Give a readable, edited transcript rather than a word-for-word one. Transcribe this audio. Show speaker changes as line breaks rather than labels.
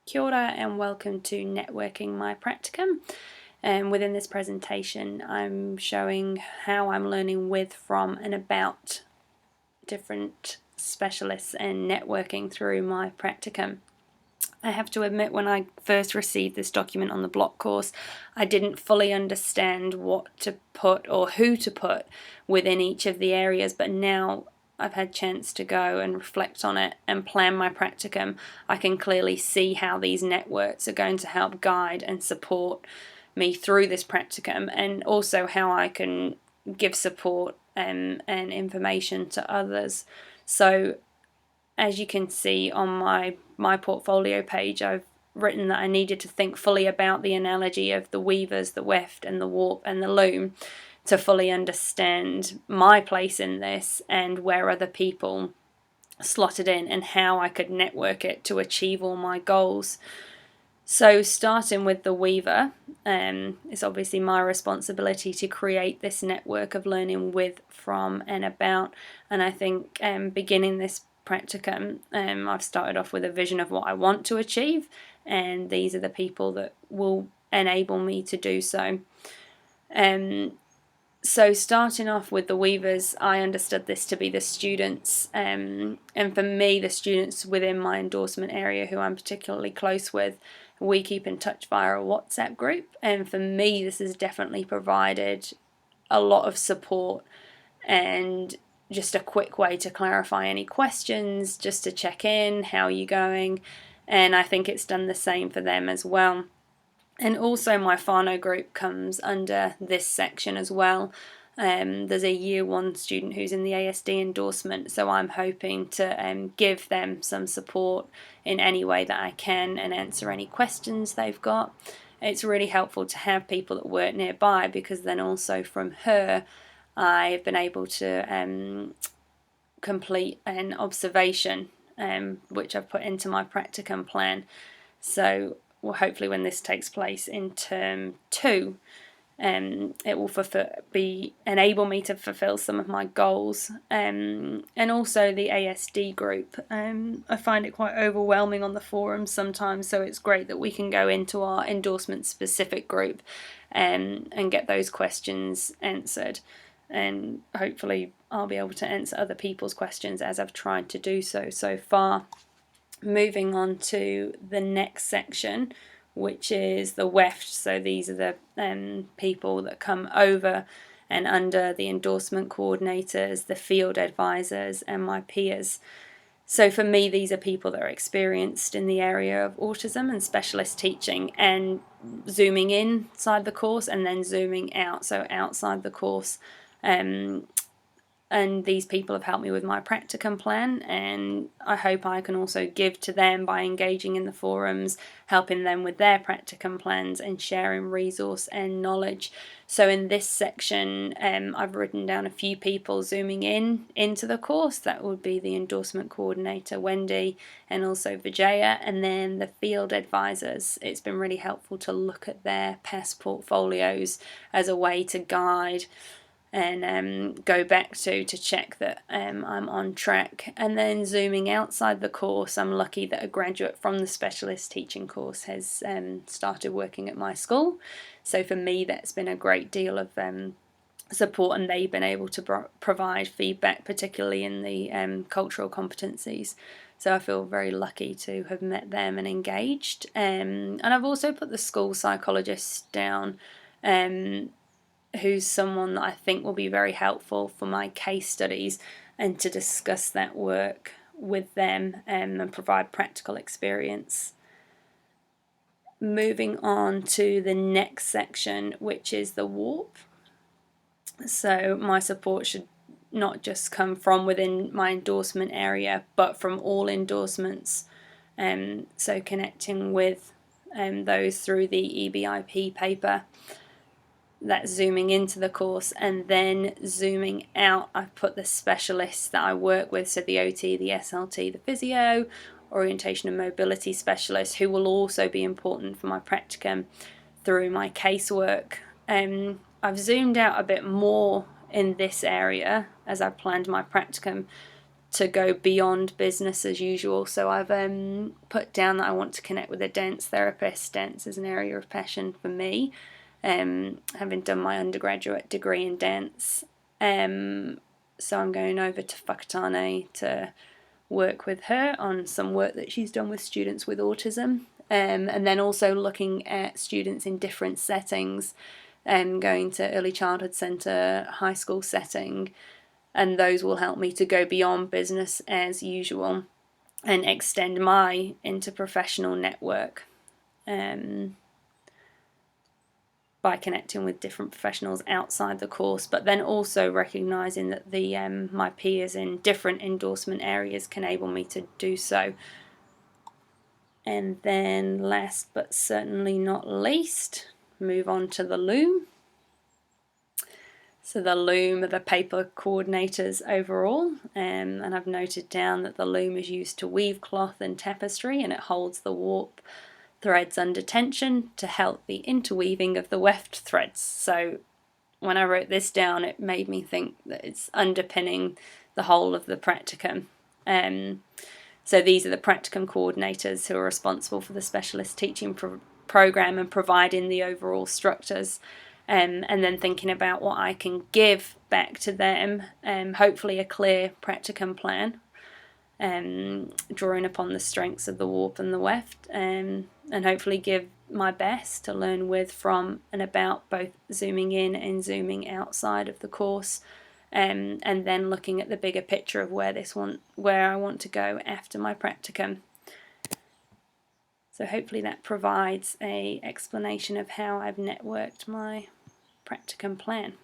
Kia ora and welcome to Networking My Practicum. And within this presentation I'm showing how I'm learning with, from and about different specialists and networking through my practicum. I have to admit, when I first received this document on the block course, I didn't fully understand what to put or who to put within each of the areas, but now I've had a chance to go and reflect on it and plan my practicum, I can clearly see how these networks are going to help guide and support me through this practicum, and also how I can give support and information to others. So as you can see on my portfolio page, I've written that I needed to think fully about the analogy of the weavers, the weft and the warp and the loom to fully understand my place in this and where other people slotted in and how I could network it to achieve all my goals. So starting with the weaver, it's obviously my responsibility to create this network of learning with, from and about, and I think beginning this practicum, I've started off with a vision of what I want to achieve, and these are the people that will enable me to do so. So starting off with the weavers, I understood this to be the students, and for me, the students within my endorsement area who I'm particularly close with, we keep in touch via a WhatsApp group, and for me this has definitely provided a lot of support and just a quick way to clarify any questions, just to check in, how are you going, and I think it's done the same for them as well. And also my whānau group comes under this section as well. There's a year one student who's in the ASD endorsement, so I'm hoping to give them some support in any way that I can and answer any questions they've got. It's really helpful to have people that work nearby, because then also from her I've been able to complete an observation, which I've put into my practicum plan. So well, hopefully when this takes place in term 2, it will enable me to fulfill some of my goals, and also the ASD group. I find it quite overwhelming on the forums sometimes, so it's great that we can go into our endorsement specific group and get those questions answered, and hopefully I'll be able to answer other people's questions as I've tried to do so far. Moving on to the next section, which is the weft. So these are the people that come over and under the endorsement coordinators, the field advisors and my peers. So for me, these are people that are experienced in the area of autism and specialist teaching, and zooming inside the course and then zooming out, so outside the course. And these people have helped me with my practicum plan, and I hope I can also give to them by engaging in the forums, helping them with their practicum plans and sharing resource and knowledge. So in this section, I've written down a few people zooming into the course. That would be the endorsement coordinator Wendy and also Vijaya, and then the field advisors. It's been really helpful to look at their past portfolios as a way to guide and go back to check that I'm on track. And then zooming outside the course, I'm lucky that a graduate from the specialist teaching course has started working at my school. So for me, that's been a great deal of support, and they've been able to provide feedback, particularly in the cultural competencies. So I feel very lucky to have met them and engaged. And I've also put the school psychologist down, who's someone that I think will be very helpful for my case studies, and to discuss that work with them and provide practical experience. Moving on to the next section, which is the warp. So my support should not just come from within my endorsement area, but from all endorsements. So connecting with those through the EBIP paper. That's zooming into the course, and then zooming out, I've put the specialists that I work with, so the OT, the SLT, the physio, orientation and mobility specialists, who will also be important for my practicum through my casework. I've zoomed out a bit more in this area as I've planned my practicum to go beyond business as usual. So I've put down that I want to connect with a dance therapist. Dance is an area of passion for me, having done my undergraduate degree in dance. So I'm going over to Whakatane to work with her on some work that she's done with students with autism, and then also looking at students in different settings, going to early childhood centre, high school setting, and those will help me to go beyond business as usual and extend my interprofessional network by connecting with different professionals outside the course, but then also recognising that the my peers in different endorsement areas can enable me to do so. And then last but certainly not least, move on to the loom. So the loom are the paper coordinators overall, and I've noted down that the loom is used to weave cloth and tapestry, and it holds the warp threads under tension to help the interweaving of the weft threads. So when I wrote this down, it made me think that it's underpinning the whole of the practicum. So these are the practicum coordinators who are responsible for the specialist teaching program and providing the overall structures, and then thinking about what I can give back to them, hopefully a clear practicum plan, drawing upon the strengths of the warp and the weft, and hopefully give my best to learn with, from, and about both zooming in and zooming outside of the course, and then looking at the bigger picture of where I want to go after my practicum. So hopefully that provides an explanation of how I've networked my practicum plan.